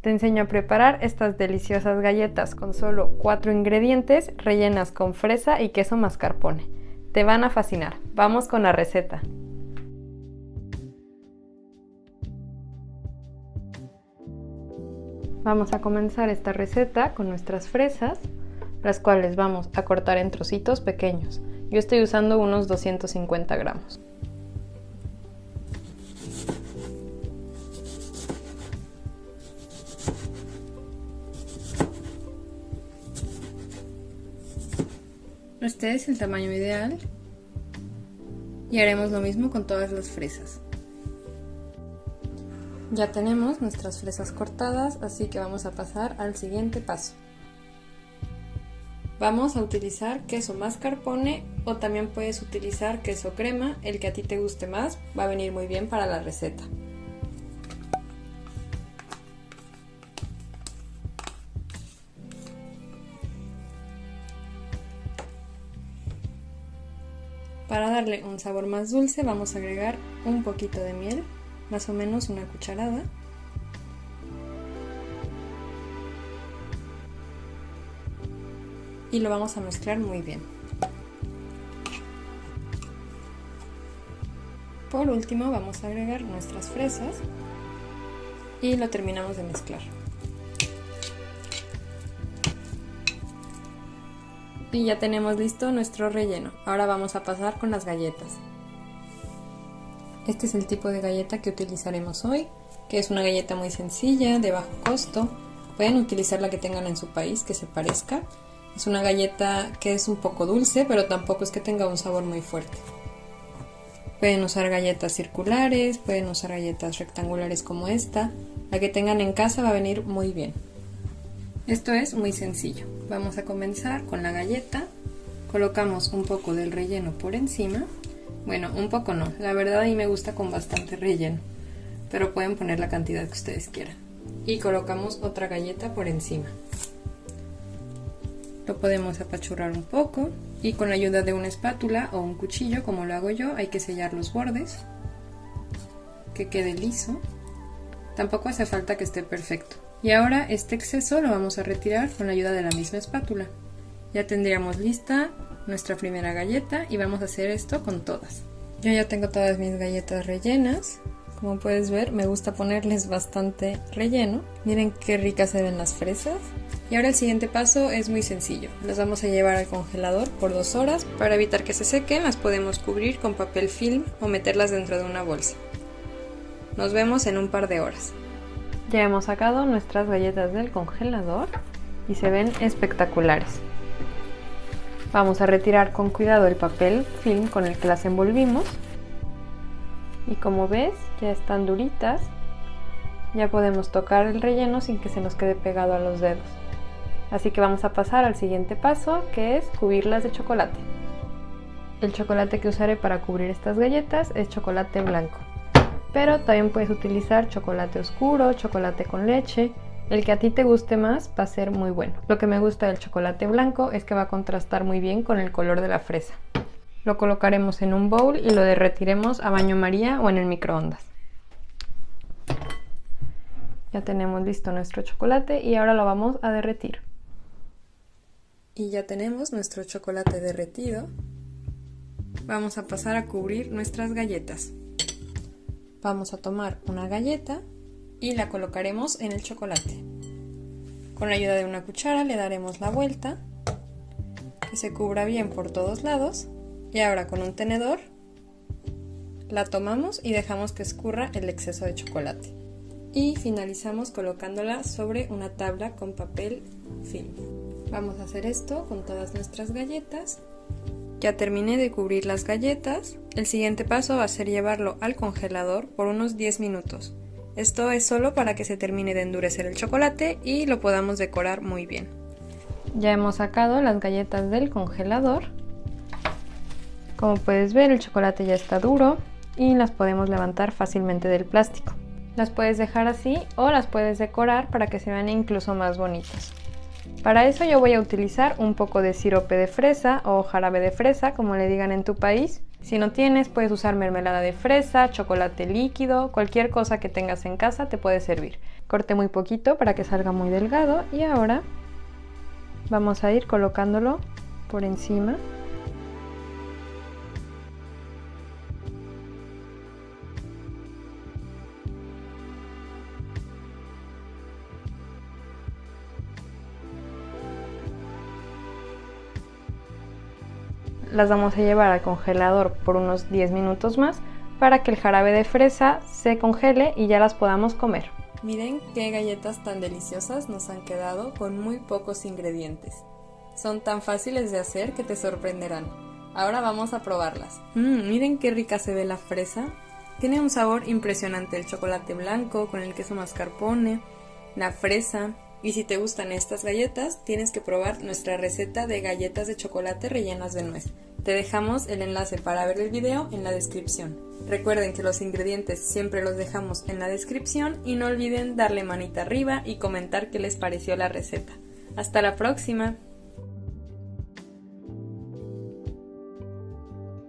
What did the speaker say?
Te enseño a preparar estas deliciosas galletas con solo 4 ingredientes rellenas con fresa y queso mascarpone. Te van a fascinar. Vamos con la receta. Vamos a comenzar esta receta con nuestras fresas, las cuales vamos a cortar en trocitos pequeños. Yo estoy usando unos 250 gramos. Este es el tamaño ideal y haremos lo mismo con todas las fresas. Ya tenemos nuestras fresas cortadas, así que vamos a pasar al siguiente paso. Vamos a utilizar queso mascarpone o también puedes utilizar queso crema, el que a ti te guste más, va a venir muy bien para la receta. Para darle un sabor más dulce vamos a agregar un poquito de miel, más o menos una cucharada. Y lo vamos a mezclar muy bien. Por último vamos a agregar nuestras fresas y lo terminamos de mezclar. Y ya tenemos listo nuestro relleno. Ahora vamos a pasar con las galletas. Este es el tipo de galleta que utilizaremos hoy, que es una galleta muy sencilla, de bajo costo. Pueden utilizar la que tengan en su país, que se parezca. Es una galleta que es un poco dulce, pero tampoco es que tenga un sabor muy fuerte. Pueden usar galletas circulares, pueden usar galletas rectangulares como esta. La que tengan en casa va a venir muy bien. Esto es muy sencillo. Vamos a comenzar con la galleta. Colocamos un poco del relleno por encima. Bueno, un poco no, la verdad a mí me gusta con bastante relleno, pero pueden poner la cantidad que ustedes quieran. Y colocamos otra galleta por encima. Lo podemos apachurrar un poco y con la ayuda de una espátula o un cuchillo, como lo hago yo, hay que sellar los bordes, que quede liso. Tampoco hace falta que esté perfecto. Y ahora este exceso lo vamos a retirar con la ayuda de la misma espátula. Ya tendríamos lista nuestra primera galleta y vamos a hacer esto con todas. Yo ya tengo todas mis galletas rellenas. Como puedes ver, me gusta ponerles bastante relleno. Miren qué ricas se ven las fresas. Y ahora el siguiente paso es muy sencillo. Las vamos a llevar al congelador por 2 horas. Para evitar que se sequen, las podemos cubrir con papel film o meterlas dentro de una bolsa. Nos vemos en un par de horas. Ya hemos sacado nuestras galletas del congelador y se ven espectaculares. Vamos a retirar con cuidado el papel film con el que las envolvimos. Y como ves, ya están duritas. Ya podemos tocar el relleno sin que se nos quede pegado a los dedos. Así que vamos a pasar al siguiente paso, que es cubrirlas de chocolate. El chocolate que usaré para cubrir estas galletas es chocolate blanco. Pero también puedes utilizar chocolate oscuro, chocolate con leche. El que a ti te guste más va a ser muy bueno. Lo que me gusta del chocolate blanco es que va a contrastar muy bien con el color de la fresa. Lo colocaremos en un bowl y lo derretiremos a baño María o en el microondas. Ya tenemos listo nuestro chocolate y ahora lo vamos a derretir. Y ya tenemos nuestro chocolate derretido. Vamos a pasar a cubrir nuestras galletas. Vamos a tomar una galleta y la colocaremos en el chocolate. Con la ayuda de una cuchara le daremos la vuelta, que se cubra bien por todos lados. Y ahora con un tenedor la tomamos y dejamos que escurra el exceso de chocolate. Y finalizamos colocándola sobre una tabla con papel film. Vamos a hacer esto con todas nuestras galletas. Ya terminé de cubrir las galletas. El siguiente paso va a ser llevarlo al congelador por unos 10 minutos. Esto es solo para que se termine de endurecer el chocolate y lo podamos decorar muy bien. Ya hemos sacado las galletas del congelador. Como puedes ver, el chocolate ya está duro y las podemos levantar fácilmente del plástico. Las puedes dejar así o las puedes decorar para que se vean incluso más bonitas. Para eso yo voy a utilizar un poco de sirope de fresa o jarabe de fresa, como le digan en tu país. Si no tienes, puedes usar mermelada de fresa, chocolate líquido, cualquier cosa que tengas en casa te puede servir. Corté muy poquito para que salga muy delgado y ahora vamos a ir colocándolo por encima. Las vamos a llevar al congelador por unos 10 minutos más para que el jarabe de fresa se congele y ya las podamos comer. Miren qué galletas tan deliciosas nos han quedado con muy pocos ingredientes. Son tan fáciles de hacer que te sorprenderán. Ahora vamos a probarlas. Miren qué rica se ve la fresa. Tiene un sabor impresionante el chocolate blanco con el queso mascarpone, la fresa. Y si te gustan estas galletas, tienes que probar nuestra receta de galletas de chocolate rellenas de nuez. Te dejamos el enlace para ver el video en la descripción. Recuerden que los ingredientes siempre los dejamos en la descripción y no olviden darle manita arriba y comentar qué les pareció la receta. ¡Hasta la próxima!